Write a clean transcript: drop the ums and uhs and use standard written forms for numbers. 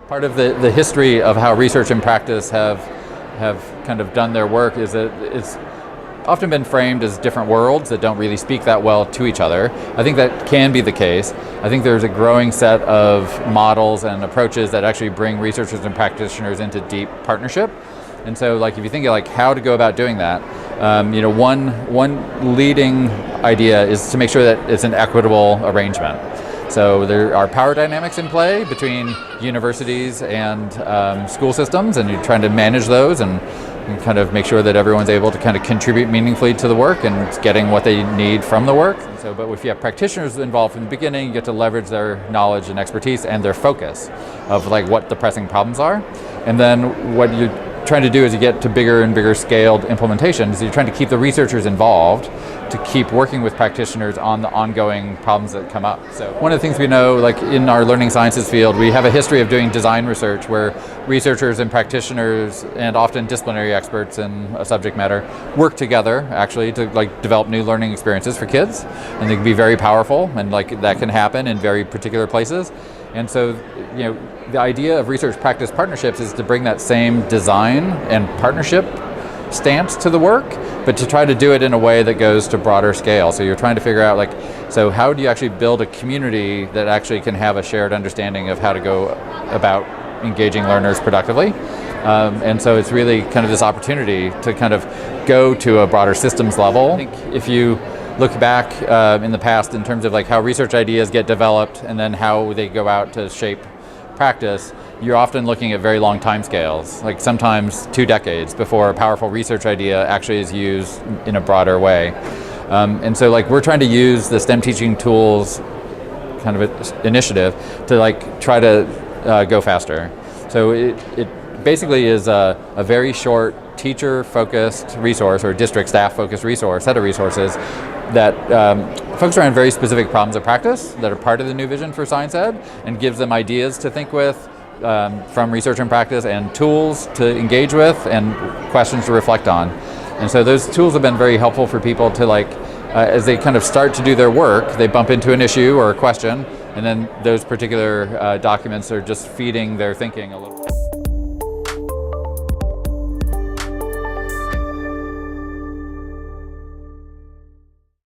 Part of the history of how research and practice have kind of done their work is that it's often been framed as different worlds that don't really speak that well to each other. I think that can be the case. I think there's a growing set of models and approaches that actually bring researchers and practitioners into deep partnership. And so, like, if you think of like how to go about doing that, one leading idea is to make sure that it's an equitable arrangement. So there are power dynamics in play between universities and school systems, and you're trying to manage those and kind of make sure that everyone's able to kind of contribute meaningfully to the work and getting what they need from the work. So, but if you have practitioners involved from the beginning, you get to leverage their knowledge and expertise and their focus of like what the pressing problems are. And then what you're trying to do as you get to bigger and bigger scaled implementations, you're trying to keep the researchers involved to keep working with practitioners on the ongoing problems that come up. So one of the things we know, like in our learning sciences field, we have a history of doing design research where researchers and practitioners and often disciplinary experts in a subject matter work together actually to like develop new learning experiences for kids, and they can be very powerful, and like that can happen in very particular places. And so, the idea of research practice partnerships is to bring that same design and partnership stance to the work, but to try to do it in a way that goes to broader scale. So you're trying to figure out so how do you actually build a community that actually can have a shared understanding of how to go about engaging learners productively? And so it's really kind of this opportunity to kind of go to a broader systems level. I think if you look back in the past in terms of like how research ideas get developed and then how they go out to shape practice, you're often looking at very long time scales, like sometimes 2 decades before a powerful research idea actually is used in a broader way. And so like we're trying to use the STEM teaching tools kind of initiative to like try to go faster. So it basically is a very short teacher-focused resource or district staff-focused resource, set of resources that focus around very specific problems of practice that are part of the new vision for science ed, and gives them ideas to think with from research and practice, and tools to engage with, and questions to reflect on. And so those tools have been very helpful for people to as they kind of start to do their work, they bump into an issue or a question, and then those particular documents are just feeding their thinking a little bit.